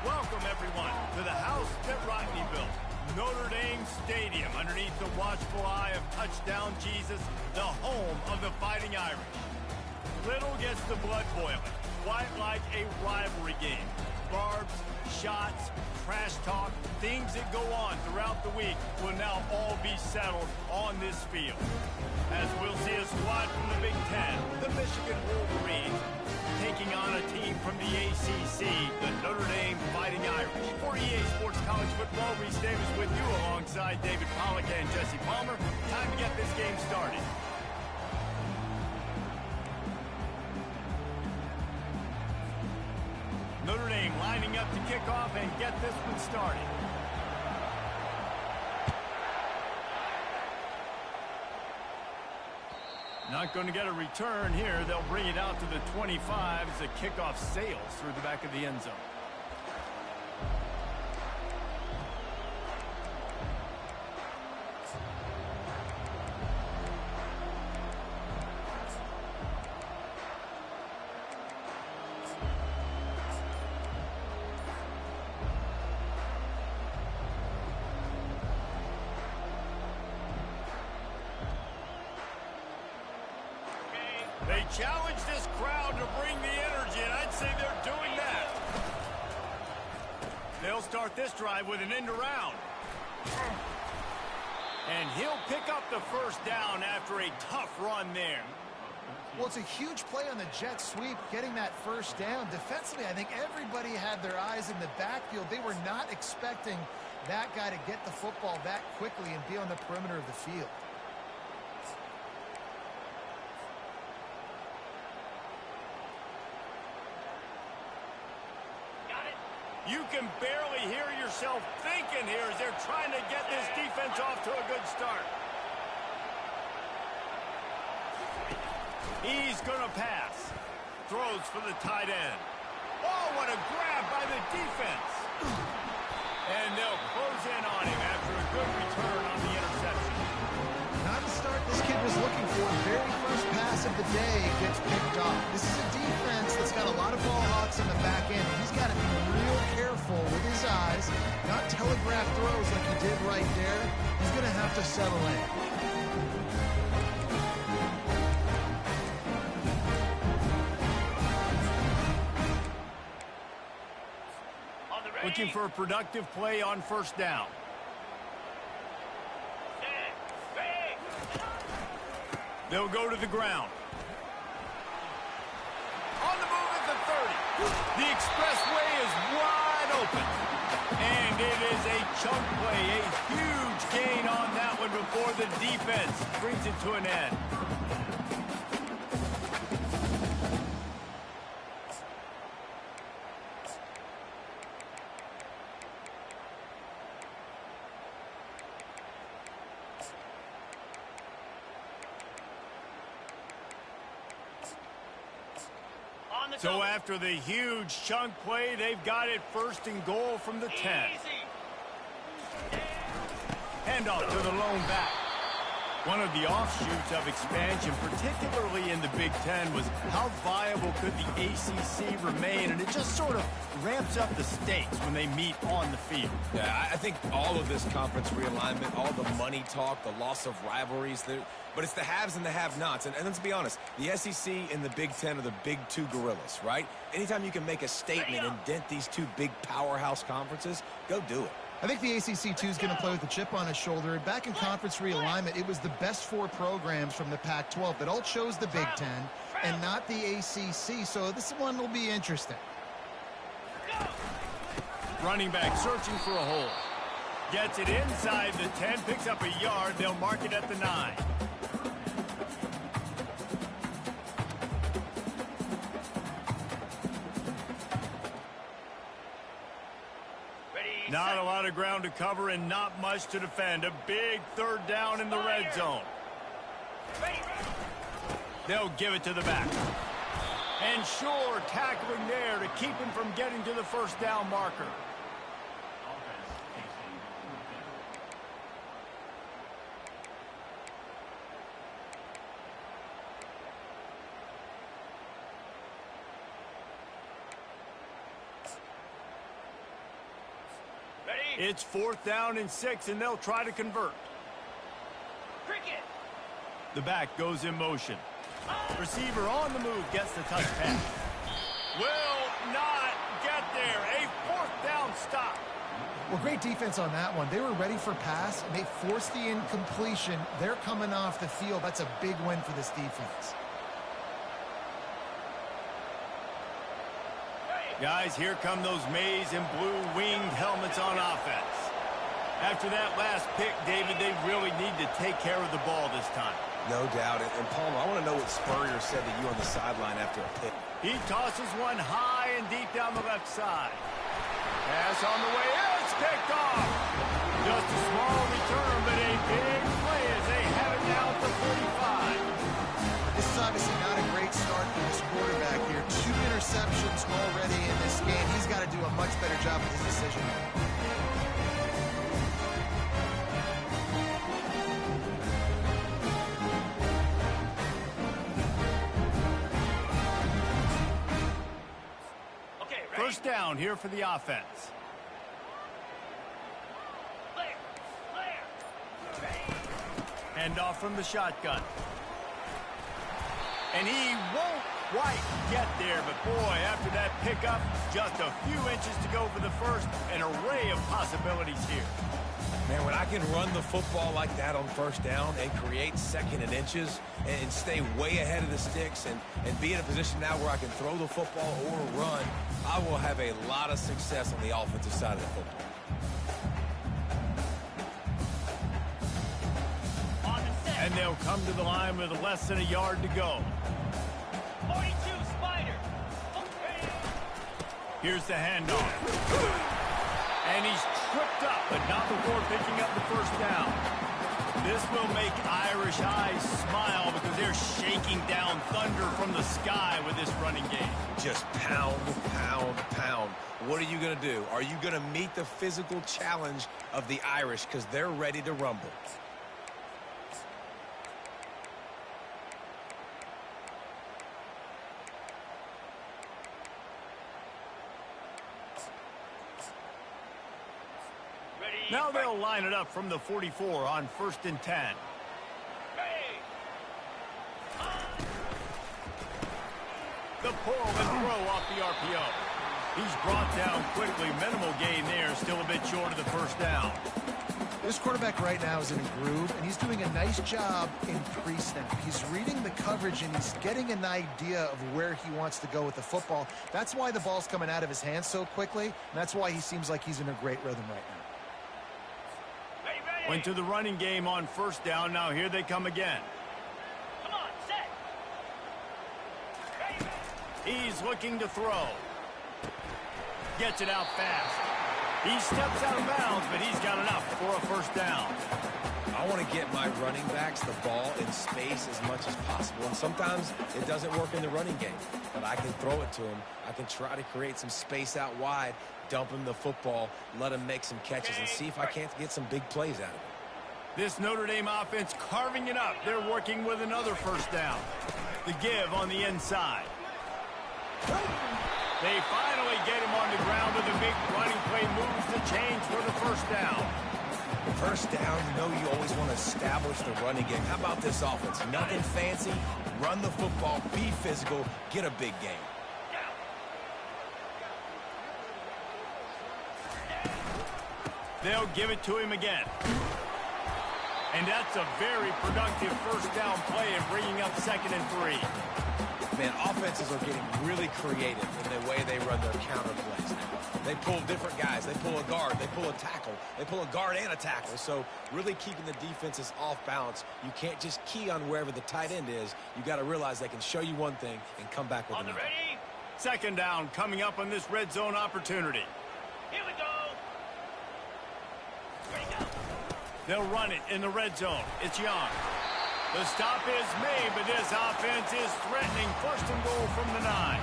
Welcome, everyone, to the house that Rodney built, Notre Dame Stadium, underneath the watchful eye of Touchdown Jesus, the home of the Fighting Irish. Little gets the blood boiling, quite like a rivalry game. Barbs, shots, trash talk, things that go on throughout the week will now all be settled on this field. As we'll see a squad from the Big Ten, the Michigan Wolverines, taking on a team from the ACC, the Notre Dame Fighting Irish. For EA Sports College Football, Reese Davis with you alongside David Pollack and Jesse Palmer. Time to get this game started. Notre Dame lining up to kick off and get this one started. Not going to get a return here. They'll bring it out to the 25 as the kickoff sails through the back of the end zone. They challenge this crowd to bring the energy, and I'd say they're doing that. They'll start this drive with an end around. And he'll pick up the first down after a tough run there. Well, it's a huge play on the jet sweep, getting that first down. Defensively, I think everybody had their eyes in the backfield. They were not expecting that guy to get the football that quickly and be on the perimeter of the field. You can barely hear yourself thinking here as they're trying to get this defense off to a good start. He's going to pass. Throws for the tight end. Oh, what a grab by the defense. And they'll close in on him after a good return on the interception. Not the start this kid was looking for. Very first pass of the day gets picked off. This is a defense that's got a lot of ball hawks on the back end. He's got to be real careful with his eyes, not telegraph throws like he did right there. He's going to have to settle in. Looking for a productive play on first down. They'll go to the ground. On the move at the 30. The expressway is wide open. And it is a chunk play, a huge gain on that one before the defense brings it to an end. So after the huge chunk play, they've got it first and goal from the 10. Handoff to the lone back. One of the offshoots of expansion, particularly in the Big Ten, was how viable could the ACC remain, and it just sort of ramps up the stakes when they meet on the field. Yeah, I think all of this conference realignment, all the money talk, the loss of rivalries, but it's the haves and the have-nots. And let's be honest, the SEC and the Big Ten are the big two gorillas, right? Anytime you can make a statement and dent these two big powerhouse conferences, go do it. I think the ACC, too, is going to play with a chip on his shoulder. Back in conference realignment, it was the best four programs from the Pac-12 that all chose the Big Ten and not the ACC, so this one will be interesting. Running back searching for a hole. Gets it inside the 10, picks up a yard. They'll mark it at the 9. Not a lot of ground to cover and not much to defend. A big third down in the red zone. They'll give it to the back. And sure, tackling there to keep him from getting to the first down marker. It's 4th down and 6, and they'll try to convert. Cricket. The back goes in motion. Receiver on the move gets the touch pass. Will not get there. A 4th down stop. Well, great defense on that one. They were ready for pass, and they forced the incompletion. They're coming off the field. That's a big win for this defense. Guys, here come those maize and blue winged helmets on offense. After that last pick, David, they really need to take care of the ball this time. No doubt. And Palmer, I want to know what Spurrier said to you on the sideline after a pick. He tosses one high and deep down the left side. Pass on the way in. It's picked off. Just a small return, but a big play as they have it now at the 45. This is obviously not a great start for this quarterback here. 2 interceptions already in this game. He's got to do a much better job with his decision. First down here for the offense. Hand off from the shotgun. And he won't quite get there, but boy, after that pickup, just a few inches to go for the first. An array of possibilities here. Man, when I can run the football like that on first down and create 2nd and inches and stay way ahead of the sticks and be in a position now where I can throw the football or run, I will have a lot of success on the offensive side of the football. And they'll come to the line with less than a yard to go. 42 Spider. Here's the handoff. And he's tripped up, but not before picking up the first down. This will make Irish eyes smile because they're shaking down thunder from the sky with this running game. Just pound, pound, pound. What are you going to do? Are you going to meet the physical challenge of the Irish because they're ready to rumble? Now they'll line it up from the 44 on 1st and 10. The pull and throw off the RPO. He's brought down quickly. Minimal gain there. Still a bit short of the first down. This quarterback right now is in a groove, and he's doing a nice job in pre-snap. He's reading the coverage, and he's getting an idea of where he wants to go with the football. That's why the ball's coming out of his hands so quickly, and that's why he seems like he's in a great rhythm right now. Went to the running game on first down. Now here they come again. Come on, set. He's looking to throw. Gets it out fast. He steps out of bounds, but he's got enough for a first down. I want to get my running backs the ball in space as much as possible. And sometimes it doesn't work in the running game, but I can throw it to him. I can try to create some space out wide, dump him the football, let him make some catches, and see if I can't get some big plays out of it. This Notre Dame offense carving it up. They're working with another first down. The give on the inside. They finally get him on the ground with a big running play, moves the chains for the first down. First down, you know you always want to establish the running game. How about this offense? Nothing fancy. Run the football, be physical, get a big game. They'll give it to him again. And that's a very productive first down play and bringing up 2nd and 3. Man, offenses are getting really creative in the way they run their counter plays now. They pull different guys. They pull a guard. They pull a tackle. They pull a guard and a tackle. So really keeping the defenses off balance. You can't just key on wherever the tight end is. You got to realize they can show you one thing and come back with another. Ready? 2nd down coming up on this red zone opportunity. Here we go. Ready, go. They'll run it in the red zone. It's Young. The stop is made, but this offense is threatening 1st and goal from the 9.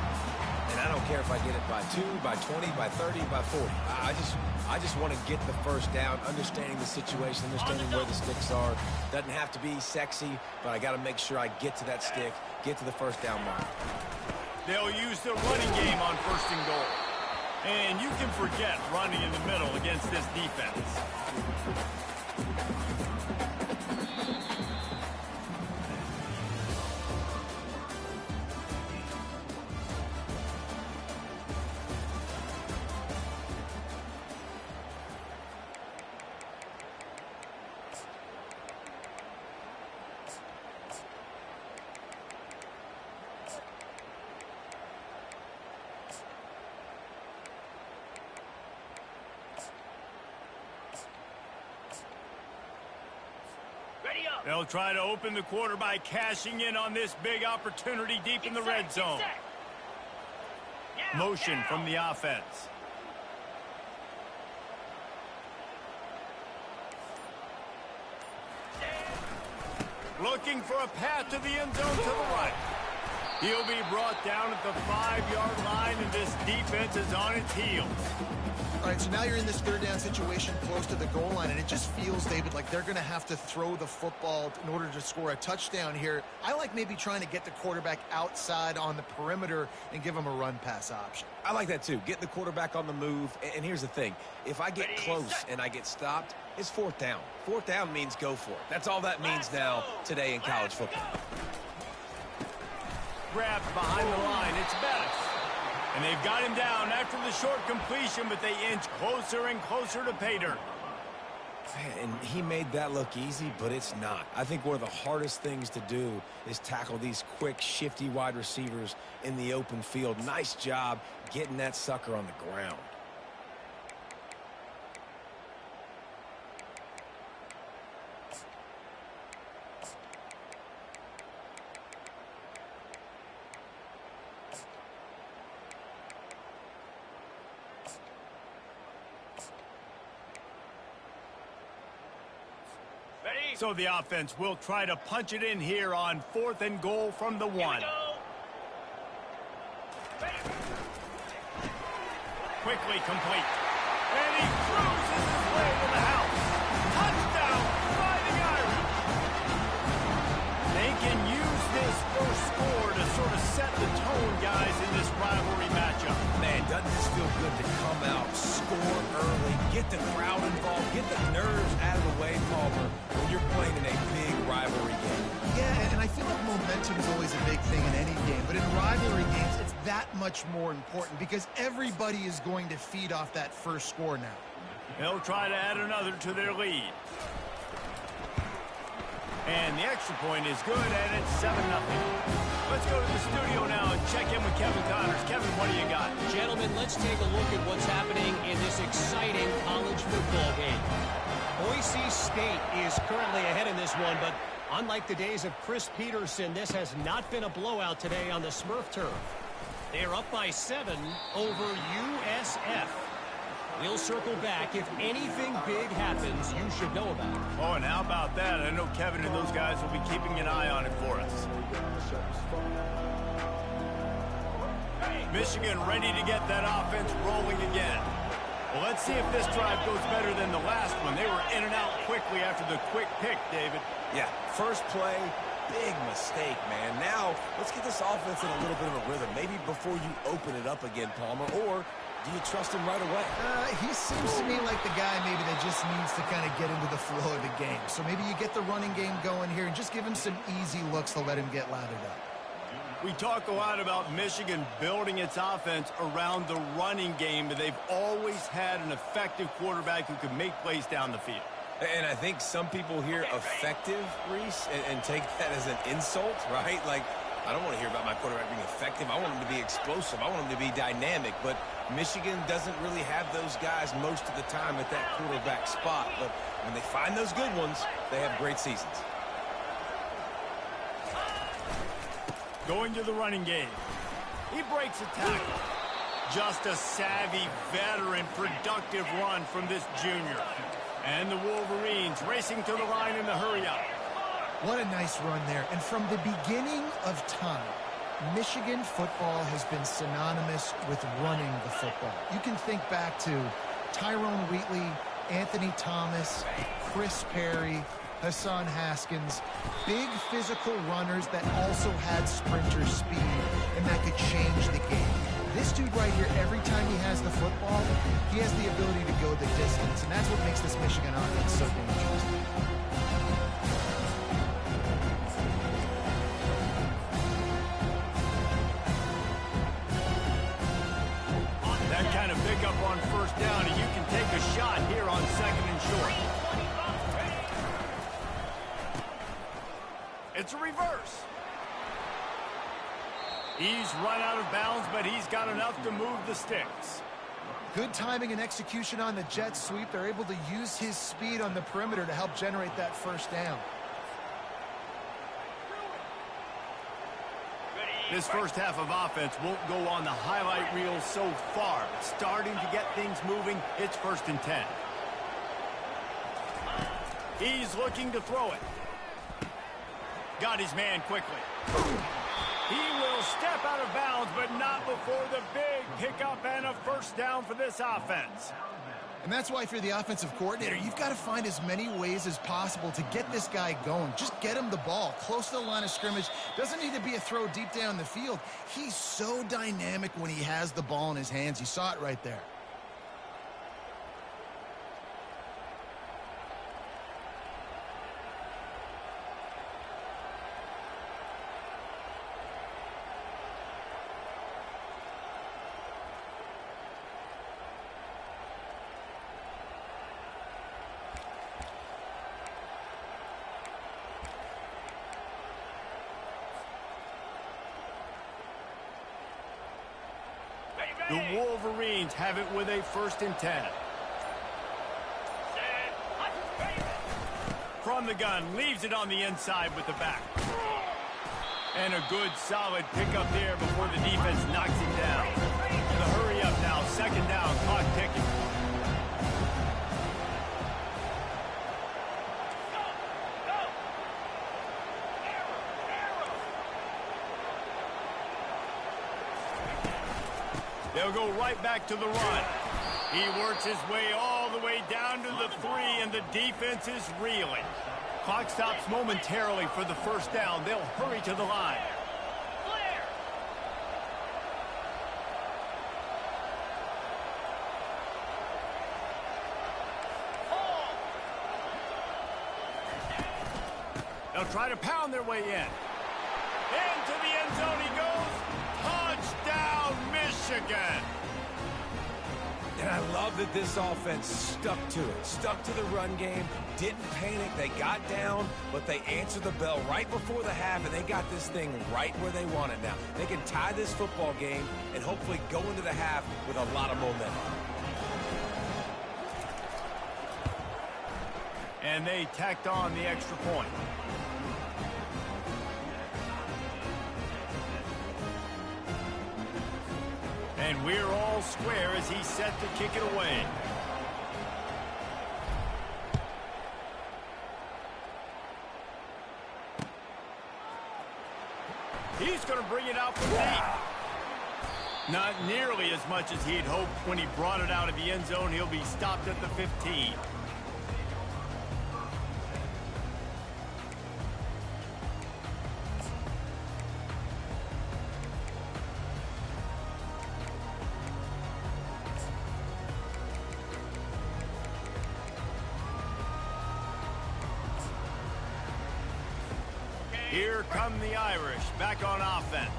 And I don't care if I get it by 2, by 20, by 30, by 40. I just want to get the first down, understanding the situation, understanding where the sticks are. Doesn't have to be sexy, but I got to make sure I get to that stick, get to the first down mark. They'll use the running game on 1st and goal. And you can forget running in the middle against this defense. Ready up. They'll try to open the quarter by cashing in on this big opportunity deep in the red zone. Motion from the offense. Looking for a path to the end zone to the right. He'll be brought down at the 5-yard line, and this defense is on its heels. All right, so now you're in this third down situation close to the goal line, and it just feels, David, like they're going to have to throw the football in order to score a touchdown here. I like maybe trying to get the quarterback outside on the perimeter and give him a run-pass option. I like that too. Get the quarterback on the move. And here's the thing. If I get close and I get stopped, it's fourth down. Fourth down means go for it. That's all that means now today in college football. Grabbed behind the line. It's Bettis. And they've got him down after the short completion, but they inch closer and closer to pay dirt. And he made that look easy, but it's not. I think one of the hardest things to do is tackle these quick, shifty wide receivers in the open field. Nice job getting that sucker on the ground. So the offense will try to punch it in here on 4th and goal from the 1. Quickly complete. And he cruises his way to the house. Touchdown, Fighting Irish. They can use this first score to sort of set the tone, guys, in this rivalry matchup. Man, doesn't this feel good to come out, score early, get the crowd involved, get the nerves out of the way, Palmer, when you're playing in a big rivalry game. Yeah, and I feel like momentum is always a big thing in any game, but in rivalry games, it's that much more important because everybody is going to feed off that first score now. They'll try to add another to their lead. And the extra point is good, and it's 7-0. Let's go to the studio now and check in with Kevin Connors. Kevin, what do you got? Gentlemen, let's take a look at what's happening in this exciting college football game. Boise State is currently ahead in this one, but unlike the days of Chris Peterson, this has not been a blowout today on the Smurf turf. They are up by 7 over USF. We'll circle back. If anything big happens, you should know about it. Oh, and how about that? I know Kevin and those guys will be keeping an eye on it for us. Michigan ready to get that offense rolling again. Well, let's see if this drive goes better than the last one. They were in and out quickly after the quick pick, David. Yeah, first play, big mistake, man. Now, let's get this offense in a little bit of a rhythm. Maybe before you open it up again, Palmer, or do you trust him right away? He seems to me like the guy maybe that just needs to kind of get into the flow of the game. So maybe you get the running game going here and just give him some easy looks to let him get lathered up. We talk a lot about Michigan building its offense around the running game, but they've always had an effective quarterback who can make plays down the field. And I think some people hear effective, Reese, and take that as an insult, right? Like, I don't want to hear about my quarterback being effective. I want him to be explosive. I want him to be dynamic. But Michigan doesn't really have those guys most of the time at that quarterback spot. But when they find those good ones, they have great seasons. Going to the running game. He breaks a tackle. Just a savvy, veteran, productive run from this junior. And the Wolverines racing to the line in the hurry-up. What a nice run there. And from the beginning of time, Michigan football has been synonymous with running the football. You can think back to Tyrone Wheatley, Anthony Thomas, Chris Perry, Hassan Haskins, big physical runners that also had sprinter speed and that could change the game. This dude right here, every time he has the football, he has the ability to go the distance, and that's what makes this Michigan offense so dangerous. That kind of pickup on first down, and you can take a shot here on second and short. It's a reverse. He's run out of bounds, but he's got enough to move the sticks. Good timing and execution on the jet sweep. They're able to use his speed on the perimeter to help generate that first down. This first half of offense won't go on the highlight reel so far, but starting to get things moving, it's 1st and 10. He's looking to throw it. Got his man quickly. He will step out of bounds, but not before the big pickup and a first down for this offense. And that's why if you're the offensive coordinator, you've got to find as many ways as possible to get this guy going. Just get him the ball close to the line of scrimmage. Doesn't need to be a throw deep down the field. He's so dynamic when he has the ball in his hands. You saw it right there. The Wolverines have it with a 1st and 10. From the gun, leaves it on the inside with the back. And a good, solid pickup there before the defense knocks him down. The hurry up now, 2nd down, clock ticking. They'll go right back to the run. He works his way all the way down to the 3, and the defense is reeling. Clock stops momentarily for the first down. They'll hurry to the line. They'll try to pound their way in. Into the end zone he goes. Touchdown, Michigan. And I love that this offense stuck to it. Stuck to the run game. Didn't panic. They got down, but they answered the bell right before the half, and they got this thing right where they want it now. They can tie this football game and hopefully go into the half with a lot of momentum. And they tacked on the extra point. And we're all square as he's set to kick it away. He's going to bring it out from deep. Not nearly as much as he'd hoped when he brought it out of the end zone. He'll be stopped at the 15. Here come the Irish, back on offense.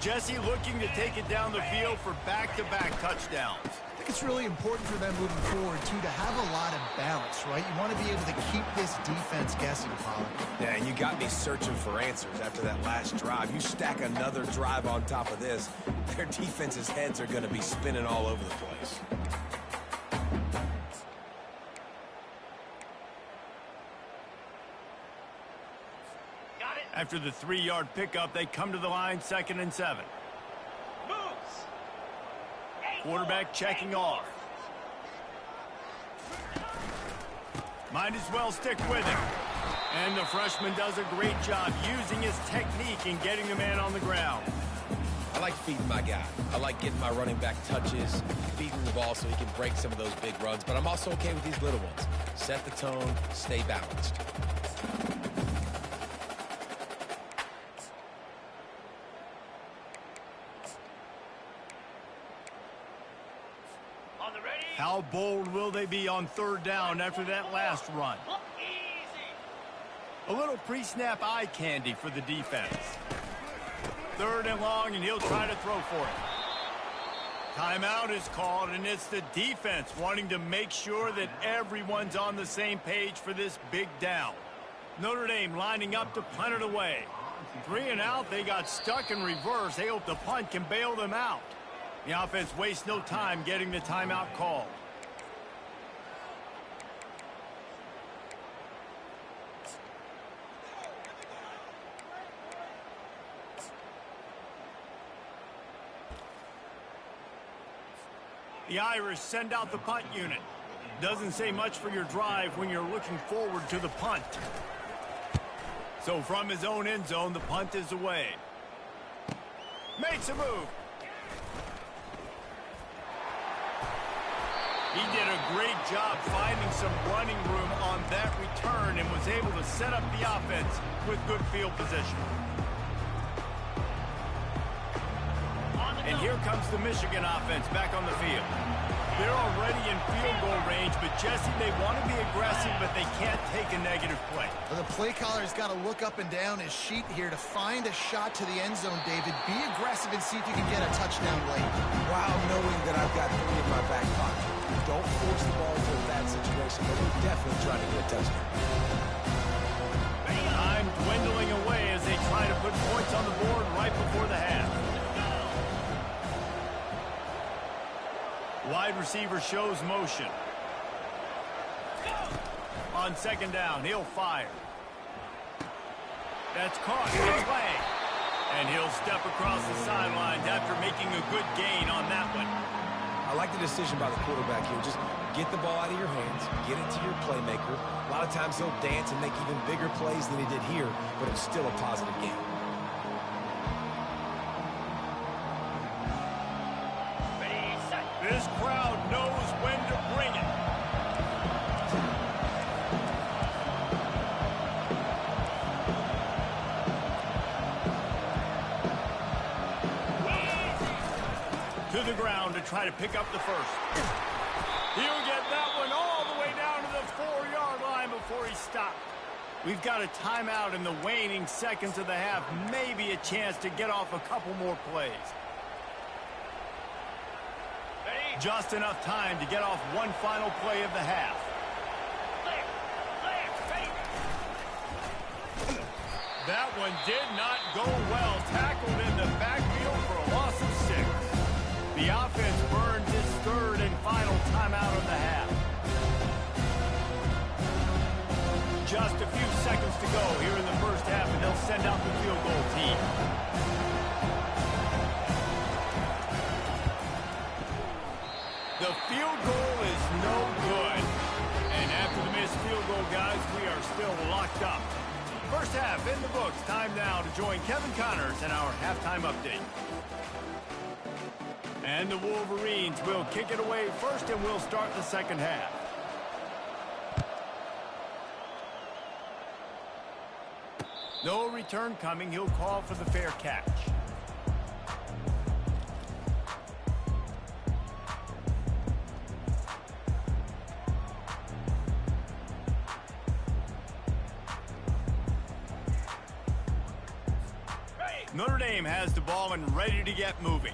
Jesse looking to take it down the field for back-to-back touchdowns. I think it's really important for them moving forward, too, to have a lot of balance, right? You want to be able to keep this defense guessing, Pollard. Yeah, and you got me searching for answers after that last drive. You stack another drive on top of this, their defense's heads are going to be spinning all over the place. After the 3-yard pickup, they come to the line, 2nd and 7. Quarterback checking off. Might as well stick with him. And the freshman does a great job using his technique and getting the man on the ground. I like feeding my guy. I like getting my running back touches, feeding the ball so he can break some of those big runs. But I'm also okay with these little ones. Set the tone, stay balanced. How bold will they be on third down after that last run? A little pre-snap eye candy for the defense. Third and long, and he'll try to throw for it. Timeout is called, and it's the defense wanting to make sure that everyone's on the same page for this big down. Notre Dame lining up to punt it away. 3 and out, they got stuck in reverse. They hope the punt can bail them out. The offense wastes no time getting the timeout called. The Irish send out the punt unit. Doesn't say much for your drive when you're looking forward to the punt. So from his own end zone, the punt is away. Makes a move. He did a great job finding some running room on that return and was able to set up the offense with good field position. And here comes the Michigan offense back on the field. They're already in field goal range, but Jesse, they want to be aggressive, but they can't take a negative play. Well, the play caller's got to look up and down his sheet here to find a shot to the end zone, David. Be aggressive and see if you can get a touchdown late. While knowing that I've got 3 in my back pocket. Don't force the ball into a bad situation, but we're definitely trying to get a touchdown. Time dwindling away as they try to put points on the board right before the half. Wide receiver shows motion. On second down, he'll fire. That's caught in the play. And he'll step across the sidelines after making a good gain on that one. I like the decision by the quarterback here. Just get the ball out of your hands, get it to your playmaker. A lot of times he'll dance and make even bigger plays than he did here, but it's still a positive game. This crowd knows when to bring it. To the ground to try to pick up the first. He'll get that one all the way down to the 4-yard line before he stopped. We've got a timeout in the waning seconds of the half. Maybe a chance to get off a couple more plays. Just enough time to get off one final play of the half. That one did not go well. Tackled in the backfield for a loss of 6. The offense burns its third and final timeout of the half. Just a few seconds to go here in the first half, and they'll send out the field goal team. The field goal is no good. And after the missed field goal, guys, we are still locked up. First half in the books. Time now to join Kevin Connors in our halftime update. And the Wolverines will kick it away first, and we'll start the second half. No return coming. He'll call for the fair catch. Notre Dame has the ball and ready to get moving.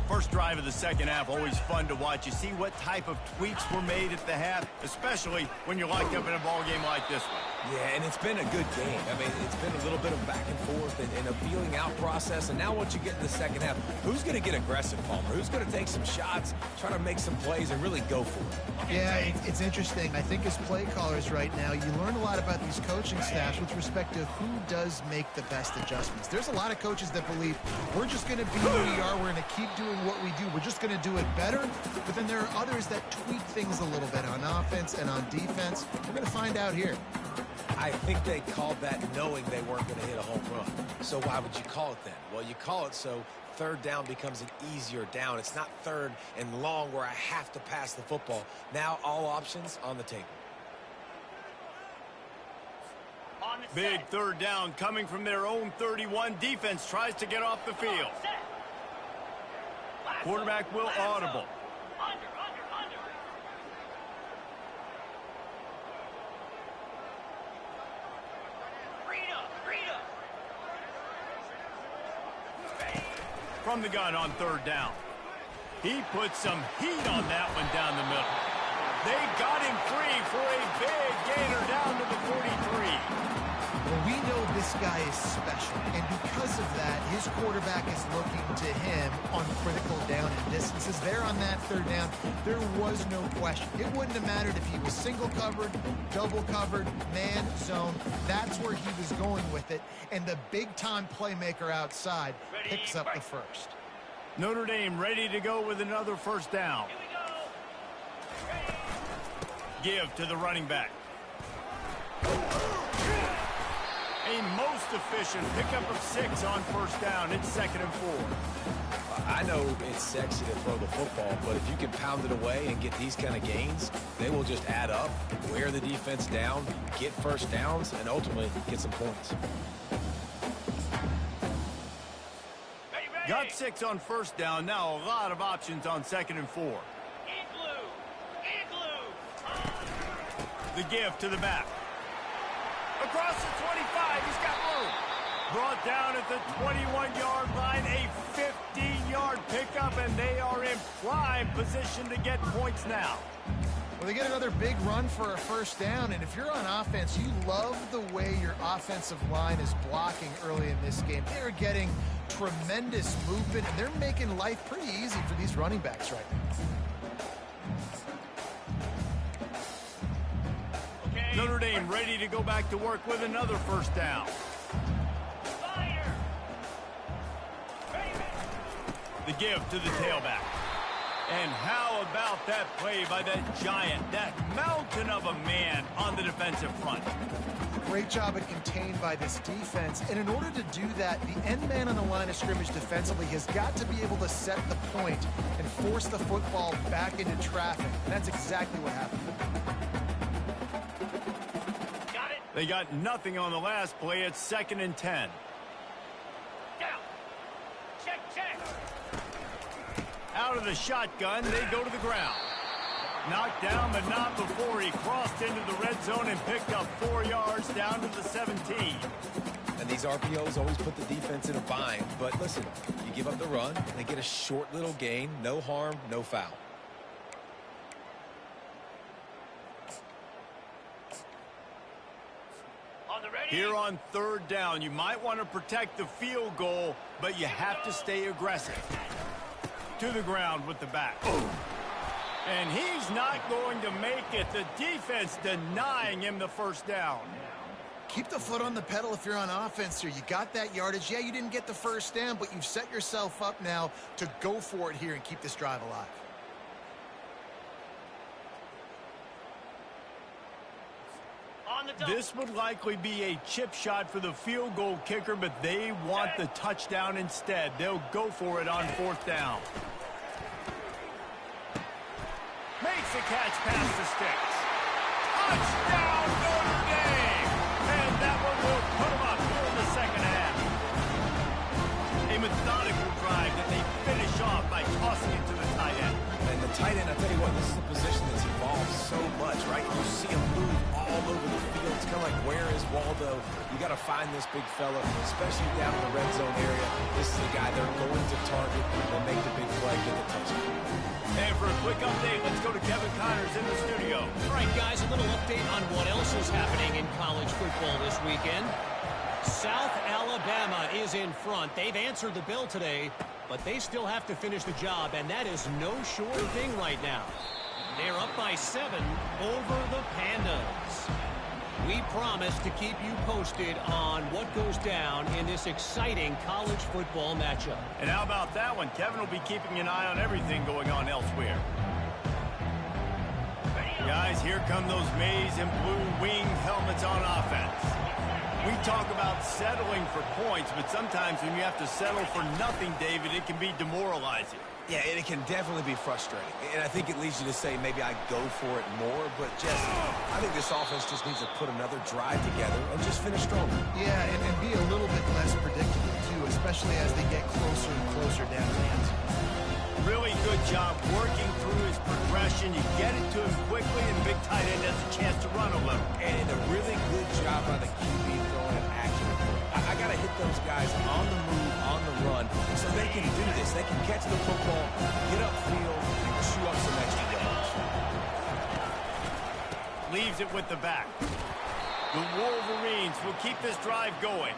First drive of the second half, always fun to watch. You see what type of tweaks were made at the half, especially when you're locked up in a ball game like this one. Yeah, and it's been a good game. I mean, it's been a little bit of back and forth and a feeling out process. And now once you get in the second half, who's going to get aggressive, Palmer? Who's going to take some shots, try to make some plays, and really go for it? Yeah, it's interesting. I think as play callers right now, you learn a lot about these coaching staffs with respect to who does make the best adjustments. There's a lot of coaches that believe we're just going to be who we are. We're going to keep doing what we do. We're just going to do it better. But then there are others that tweak things a little bit on offense and on defense. We're going to find out here. I think they called that knowing they weren't going to hit a home run. So why would you call it then? Well, you call it so third down becomes an easier down. It's not third and long where I have to pass the football. Now all options on the table. Big third down coming from their own 31. Defense tries to get off the field. Quarterback will audible. From the gun on third down. He put some heat on that one down the middle. They got him free for a big gainer down to the 43. Well, we know this guy is special, and because of that, his quarterback is looking to him on critical down and distances. There on that third down, there was no question. It wouldn't have mattered if he was single covered, double covered, man, zone. That's where he was going with it, and the big-time playmaker outside picks up the first. Notre Dame ready to go with another first down. Give to the running back. A most efficient pickup of 6 on first down. It's 2nd and 4. I know it's sexy to throw the football, but if you can pound it away and get these kind of gains, they will just add up, wear the defense down, get first downs, and ultimately get some points. Got 6 on first down. Now a lot of options on 2nd and 4. The give to the back. Across the 25, he's got room. Brought down at the 21-yard line, a 15-yard pickup, and they are in prime position to get points now. Well, they get another big run for a first down, and if you're on offense, you love the way your offensive line is blocking early in this game. They're getting tremendous movement, and they're making life pretty easy for these running backs right now. Notre Dame ready to go back to work with another first down. Fire. The give to the tailback. And how about that play by that giant, that mountain of a man on the defensive front? Great job at contained by this defense. And in order to do that, the end man on the line of scrimmage defensively has got to be able to set the point and force the football back into traffic. And that's exactly what happened. They got nothing on the last play. It's 2nd and 10. Down. Check. Out of the shotgun, they go to the ground. Knocked down, but not before he crossed into the red zone and picked up 4 yards down to the 17. And these RPOs always put the defense in a bind. But listen, you give up the run, they get a short little gain, no harm, no foul. Here on third down, you might want to protect the field goal, but you have to stay aggressive. To the ground with the back. And he's not going to make it. The defense denying him the first down. Keep the foot on the pedal if you're on offense here. You got that yardage. Yeah, you didn't get the first down, but you've set yourself up now to go for it here and keep this drive alive. This would likely be a chip shot for the field goal kicker, but they want the touchdown instead. They'll go for it on fourth down. Makes the catch past the sticks. Touchdown, Notre Dame! And that one will put them up here in the second half. A methodical drive that they finish off by tossing it to the tight end. And the tight end, I tell you what, this is a position that's evolved so much, right? You see him move all over the field. It's kind of like, where is Waldo? You got to find this big fella, especially down in the red zone area. This is the guy they're going to target and make the big play, get the touchdown. And for a quick update, let's go to Kevin Connors in the studio. All right, guys, a little update on what else is happening in college football this weekend. South Alabama is in front. They've answered the bell today, but they still have to finish the job, and that is no sure thing right now. They're up by 7 over the Pandas. We promise to keep you posted on what goes down in this exciting college football matchup. And how about that one? Kevin will be keeping an eye on everything going on elsewhere. Guys, here come those maize and blue wing helmets on offense. We talk about settling for points, but sometimes when you have to settle for nothing, David, it can be demoralizing. Yeah, and it can definitely be frustrating. And I think it leads you to say maybe I go for it more. But, Jesse, I think this offense just needs to put another drive together and just finish stronger. Yeah, and be a little bit less predictable, too, especially as they get closer and closer down the end. Really good job working through his progression. You get it to him quickly, and the big tight end has a chance to run a little. And a really good job by the QB throwing it accurately. catch the football, get upfield, and chew up some extra yards. Leaves it with the back. The Wolverines will keep this drive going.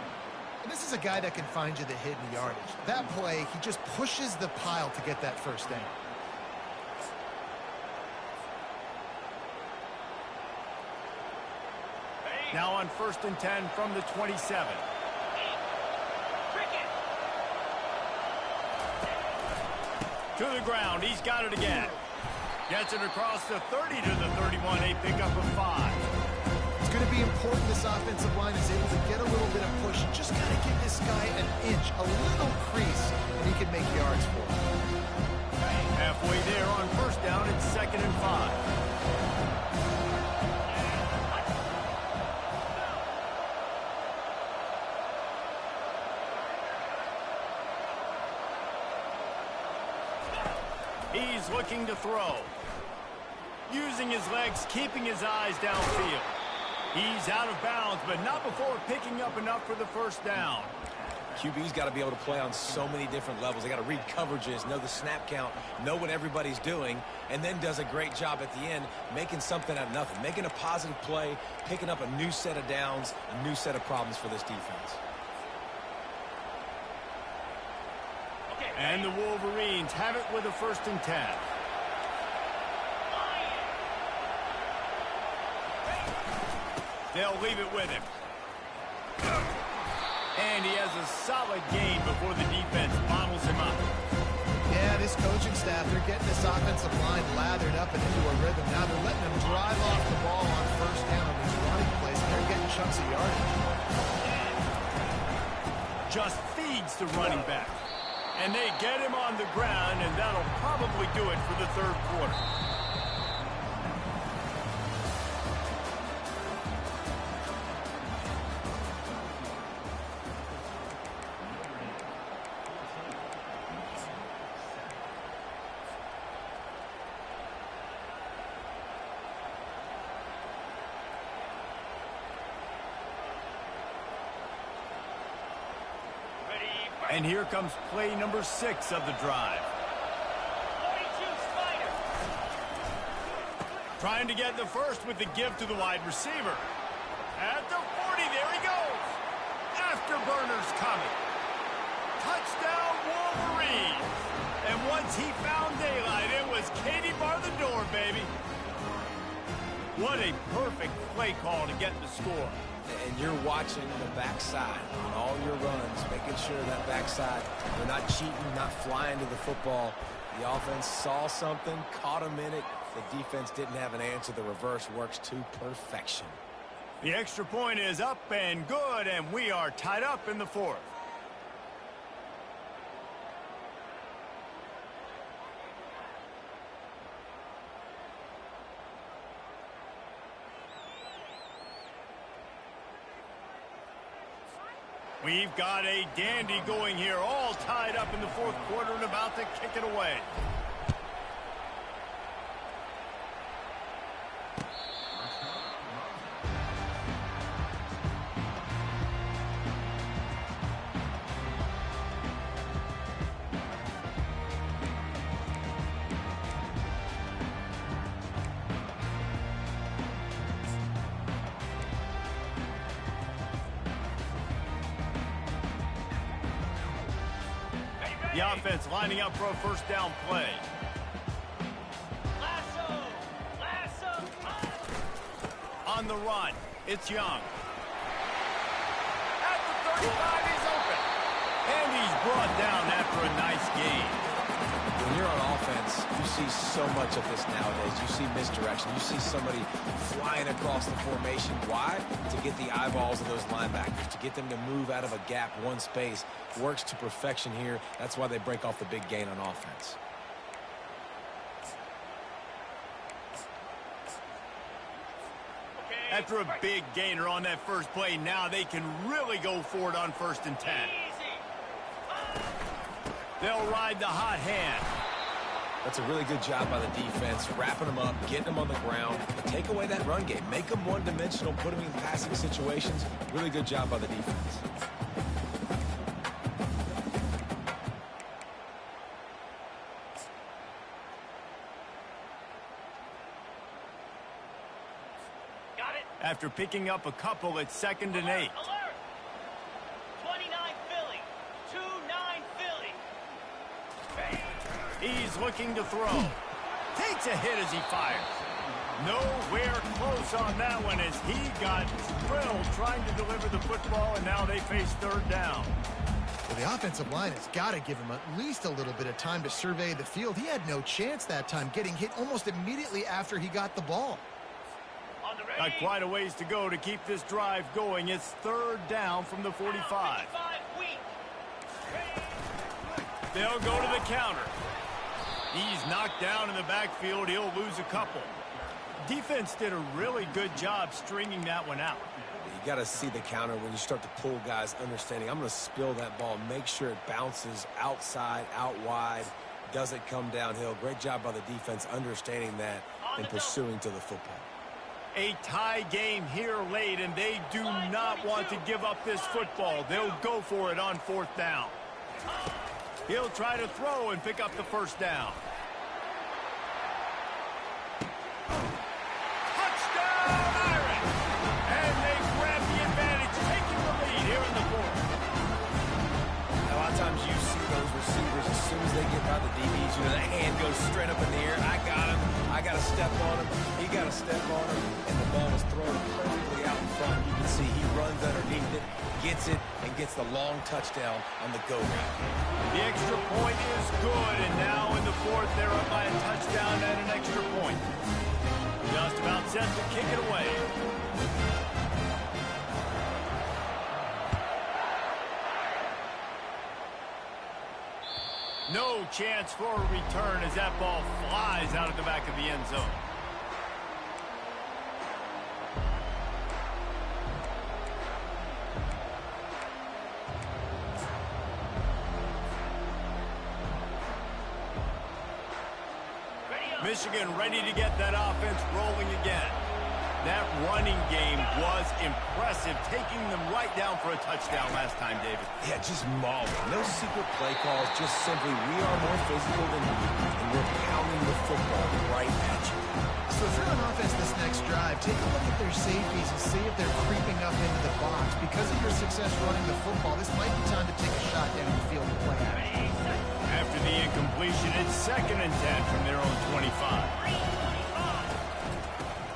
And this is a guy that can find you the hidden yardage. That play, he just pushes the pile to get that first down. Now on 1st and 10 from the 27. To the ground. He's got it again. Gets it across the 30 to the 31. A pickup of 5. It's going to be important this offensive line is able to get a little bit of push. You just got to give this guy an inch, a little crease, and he can make yards for him. Halfway there on 1st down. It's 2nd and 5. He's looking to throw. Using his legs, keeping his eyes downfield. He's out of bounds, but not before picking up enough for the 1st down. QB's got to be able to play on so many different levels. They got to read coverages, know the snap count, know what everybody's doing, and then does a great job at the end making something out of nothing, making a positive play, picking up a new set of downs, a new set of problems for this defense. And the Wolverines have it with a 1st and 10. They'll leave it with him. And he has a solid gain before the defense bottles him up. Yeah, this coaching staff, they're getting this offensive line lathered up and into a rhythm. Now they're letting them drive off the ball on 1st down on these running plays, and they're getting chunks of yardage. Just feeds the running back. And they get him on the ground, and that'll probably do it for the 3rd quarter. And here comes play number 6 of the drive. Trying to get the first with the give to the wide receiver. At the 40, there he goes. Afterburners coming. Touchdown Wolverines. And once he found daylight, it was Katie bar the door, baby. What a perfect play call to get the score. And you're watching the backside on all your runs, making sure that backside, they're not cheating, not flying to the football. The offense saw something, caught him in it. The defense didn't have an answer. The reverse works to perfection. The extra point is up and good, and we are tied up in the 4th. We've got a dandy going here, all tied up in the 4th quarter and about to kick it away. The offense lining up for a 1st down play. Lasso. On the run, it's Young. At the 35, he's open. And he's brought down after a nice gain. When you're on offense, you see so much of this nowadays. You see misdirection. You see somebody flying across the formation. Why? To get the eyeballs of those linebackers, to get them to move out of a gap, one space. Works to perfection here. That's why they break off the big gain on offense. After a big gainer on that first play, now they can really go for it on 1st and 10. They'll ride the hot hand. That's a really good job by the defense, wrapping them up, getting them on the ground, but take away that run game. Make them one-dimensional, put them in passing situations. Really good job by the defense. after picking up a couple at 2nd and 8. Alert! 29 Philly. 2-9 Philly. He's looking to throw. Takes a hit as he fires. Nowhere close on that one as he got drilled trying to deliver the football, and now they face 3rd down. Well, the offensive line has got to give him at least a little bit of time to survey the field. He had no chance that time, getting hit almost immediately after he got the ball. Got quite a ways to go to keep this drive going. It's 3rd down from the 45. They'll go to the counter. He's knocked down in the backfield. He'll lose a couple. Defense did a really good job stringing that one out. You got to see the counter when you start to pull guys, understanding I'm going to spill that ball, make sure it bounces outside, out wide, doesn't come downhill. Great job by the defense understanding that and pursuing to the football. A tie game here late, and they do not want to give up this football. They'll go for it on 4th down. He'll try to throw and pick up the 1st down. Touchdown, Irish! And they grab the advantage, taking the lead here in the 4th. A lot of times you see those receivers, as soon as they get by the DBs, you know, that hand goes straight up in the air. I got him. I got to step on him. He got to step on him. And the ball was thrown perfectly out in front. You can see he runs underneath it, gets it, and gets the long touchdown on the go route. The extra point is good, and now in the 4th, they're up by a touchdown and an extra point. Just about set to kick it away. No chance for a return as that ball flies out of the back of the end zone. Michigan ready to get that offense rolling again. That running game was impressive, taking them right down for a touchdown last time, David. Yeah, just mauling. No secret play calls, just simply we are more physical than you, and we're pounding the football right at you. So if you're on offense this next drive, take a look at their safeties and see if they're creeping up into the box. Because of your success running the football, this might be time to take a shot down the field and play out. After the incompletion, it's 2nd and 10 from their own 25.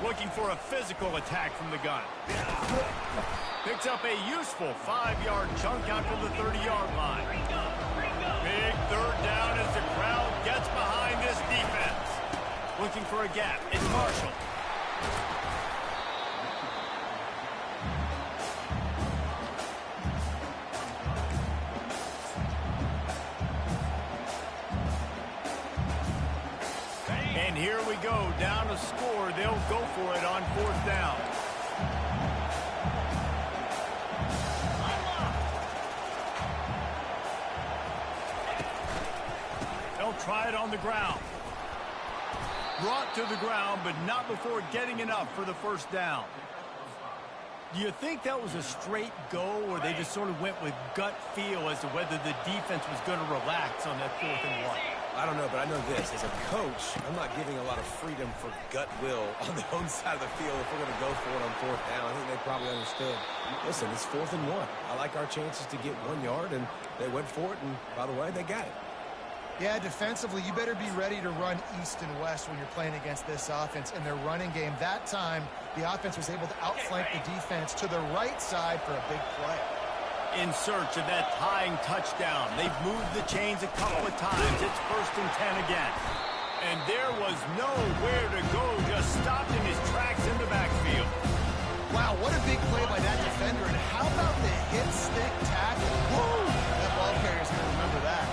Looking for a physical attack from the gun. Picks up a useful 5-yard chunk out to the 30-yard line. Big 3rd down as the crowd gets behind this defense. Looking for a gap. It's Marshall. And here we go, down to score. They'll go for it on 4th down. They'll try it on the ground. Brought to the ground, but not before getting enough for the 1st down. Do you think that was a straight go, or they just sort of went with gut feel as to whether the defense was going to relax on that 4th and 1? I don't know, but I know this. As a coach, I'm not giving a lot of freedom for gut will on the own side of the field if we're going to go for it on 4th down. I think they probably understood. Listen, it's 4th and 1. I like our chances to get 1 yard, and they went for it, and by the way, they got it. Yeah, defensively, you better be ready to run east and west when you're playing against this offense. In their running game, that time, the offense was able to outflank the defense to the right side for a big play. In search of that tying touchdown. They've moved the chains a couple of times. It's 1st and 10 again. And there was nowhere to go, just stopped in his tracks in the backfield. Wow, what a big play by that defender. And how about the hit stick tackle? Woo! That ball carrier's going to remember that.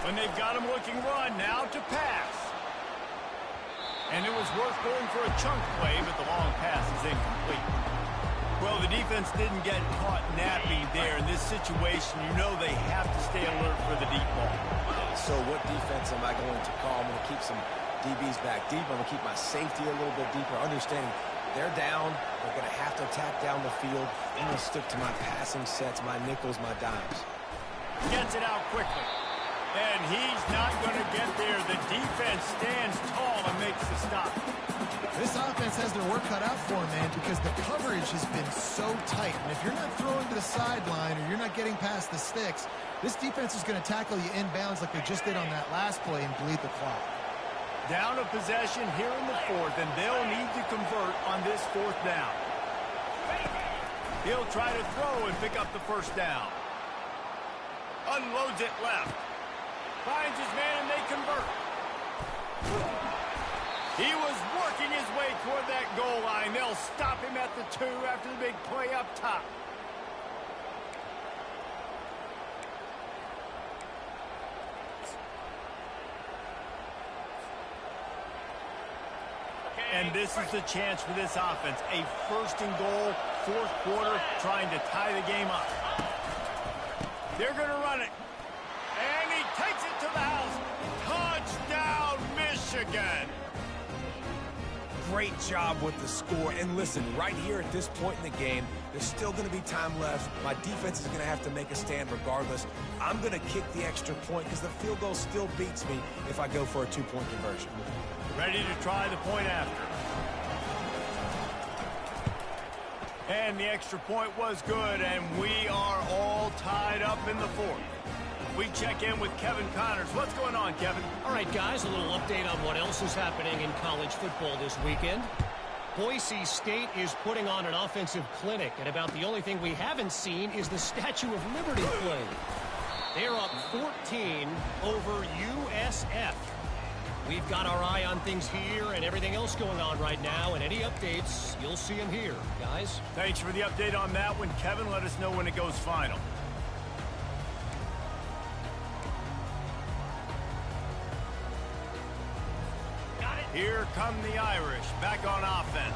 When they've got him looking run, now to pass. And it was worth going for a chunk play, but the long pass is incomplete. Well, the defense didn't get caught napping there. In this situation, you know they have to stay alert for the deep ball. So what defense am I going to call? I'm going to keep some DBs back deep. I'm going to keep my safety a little bit deeper, understanding they're down. They're going to have to attack down the field. I'm going to stick to my passing sets, my nickels, my dimes. Gets it out quickly. And he's not going to get there. The defense stands tall and makes the stop. This offense has their work cut out for them, man, because the coverage has been so tight. And if you're not throwing to the sideline or you're not getting past the sticks, this defense is going to tackle you inbounds like they just did on that last play and bleed the clock. Down a possession here in the fourth, and they'll need to convert on this fourth down. He'll try to throw and pick up the first down. Unloads it left. Finds his man, and they convert. He was working his way toward that goal line. They'll stop him at the 2 after the big play up top. And this is the chance for this offense. A first and goal, fourth quarter, trying to tie the game up. They're going to run it. And he takes it to the house. Touchdown, Michigan. Great job with the score. And listen, right here at this point in the game, there's still going to be time left. My defense is going to have to make a stand regardless. I'm going to kick the extra point because the field goal still beats me if I go for a 2-point conversion. Ready to try the point after. And the extra point was good, and we are all tied up in the fourth. We check in with Kevin Connors. What's going on, Kevin? All right, guys, a little update on what else is happening in college football this weekend. Boise State is putting on an offensive clinic, and about the only thing we haven't seen is the Statue of Liberty play. They're up 14 over USF. We've got our eye on things here and everything else going on right now, and any updates, you'll see them here, guys. Thanks for the update on that one, Kevin. Let us know when it goes final. Here come the Irish, back on offense.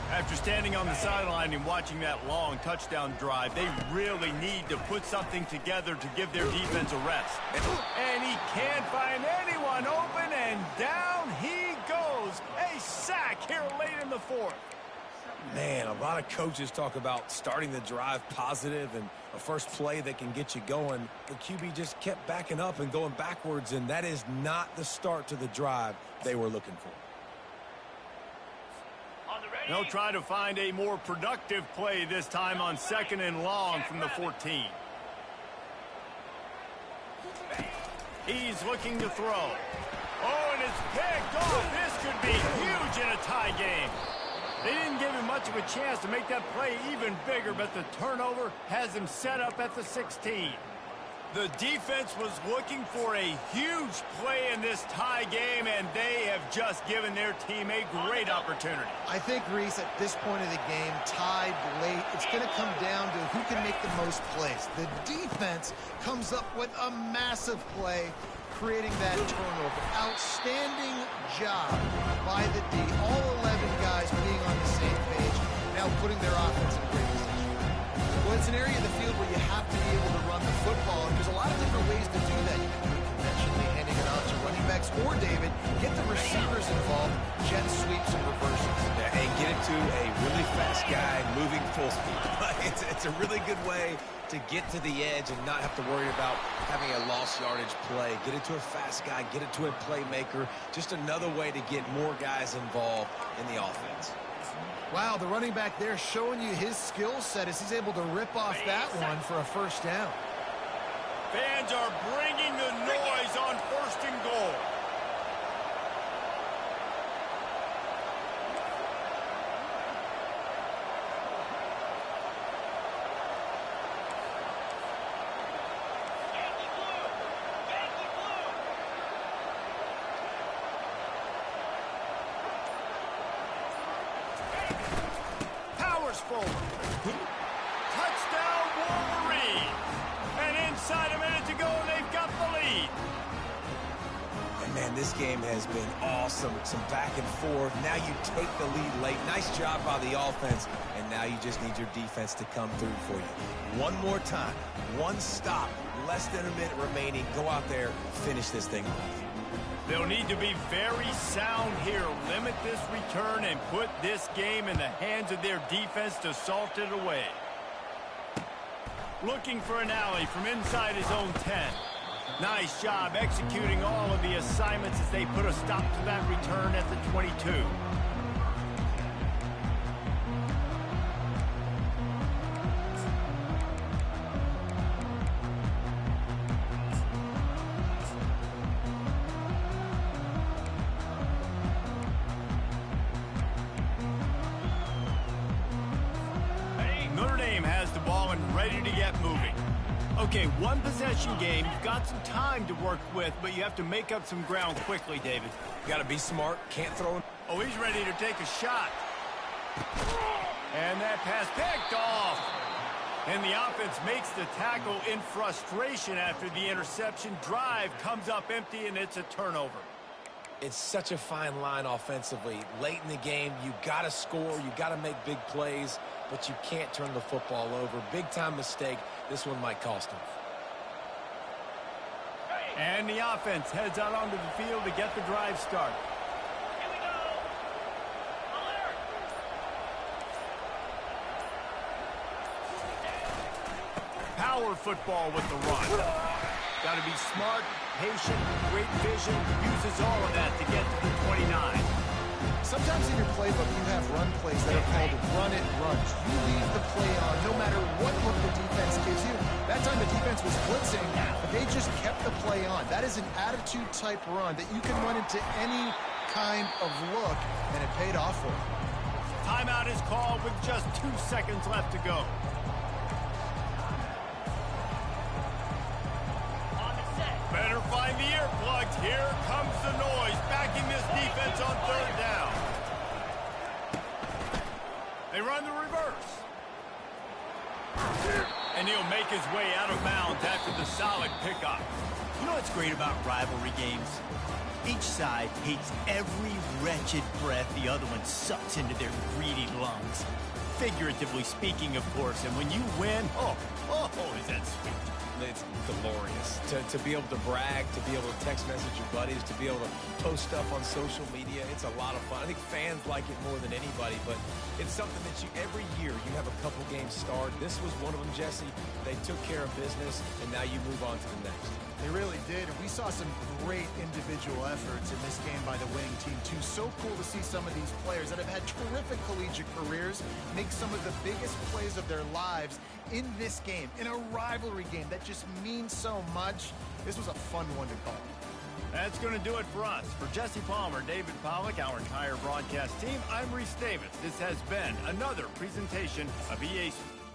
After standing on the sideline and watching that long touchdown drive, they really need to put something together to give their defense a rest. And he can't find anyone open, and down he goes. A sack here late in the fourth. Man, a lot of coaches talk about starting the drive positive and a first play that can get you going. The QB just kept backing up and going backwards, and that is not the start to the drive they were looking for. They'll try to find a more productive play this time on 2nd and long from the 14. He's looking to throw. Oh, and it's picked off. This could be huge in a tie game. They didn't give him much of a chance to make that play even bigger, but the turnover has him set up at the 16. The defense was looking for a huge play in this tie game, and they have just given their team a great opportunity. I think, Reese, at this point of the game, tied late, it's going to come down to who can make the most plays. The defense comes up with a massive play, creating that turnover. Outstanding job by the D. All 11 guys being on the same page, now putting their offense in great position. Well, it's an area of the field where you have to be able to run the football, and there's a lot of different ways to do that. You can do it conventionally, handing it off to running backs, or, David, get the receivers involved, jet sweeps and reverses. Yeah, and get it to a really fast guy moving full speed. It's a really good way to get to the edge and not have to worry about having a lost yardage play. Get it to a fast guy, get it to a playmaker. Just another way to get more guys involved in the offense. Wow, the running back there showing you his skill set as he's able to rip off that one for a first down. Fans are bringing the noise on 1st and goal. Forward. Touchdown, Wolverine. And inside a minute to go, they've got the lead. And man, this game has been awesome. Some back and forth. Now you take the lead late. Nice job by the offense. And now you just need your defense to come through for you. One more time. One stop. Less than a minute remaining. Go out there, finish this thing off. They'll need to be very sound here. Limit this return and put this game in the hands of their defense to salt it away. Looking for an alley from inside his own 10. Nice job executing all of the assignments as they put a stop to that return at the 22. has the ball and ready to get moving. Okay, one possession game. You've got some time to work with, but you have to make up some ground quickly, David. You got to be smart. Can't throw. Oh, he's ready to take a shot. And that pass picked off. And the offense makes the tackle in frustration after the interception. Drive comes up empty, and it's a turnover. It's such a fine line offensively. Late in the game, you got to score, you got to make big plays, but you can't turn the football over. Big-time mistake. This one might cost him. And the offense heads out onto the field to get the drive started. Here we go. Alert. Power football with the run. Got to be smart, patient, great vision, uses all of that to get to the 29. Sometimes in your playbook, you have run plays that are called run it, runs. You leave the play on no matter what look the defense gives you. That time the defense was blitzing, but they just kept the play on. That is an attitude-type run that you can run into any kind of look, and it paid off for them. Timeout is called with just 2 seconds left to go. Better find the earplugs. Here comes the noise, backing this defense on third down. They run the reverse. And he'll make his way out of bounds after the solid pickup. You know what's great about rivalry games? Each side hates every wretched breath the other one sucks into their greedy lungs. Figuratively speaking, of course. And when you win, oh, is that sweet. It's glorious to be able to brag, to be able to text message your buddies, to be able to post stuff on social media. It's a lot of fun. I think fans like it more than anybody, but it's something that every year you have a couple games starred. This was one of them, Jesse. They took care of business, and now you move on to the next. They really did, and we saw some great individual efforts in this game by the winning team, too. So cool to see some of these players that have had terrific collegiate careers make some of the biggest plays of their lives in this game, in a rivalry game that just means so much. This was a fun one to call. That's going to do it for us. For Jesse Palmer, David Pollack, our entire broadcast team, I'm Reese Davis. This has been another presentation of EA Sports.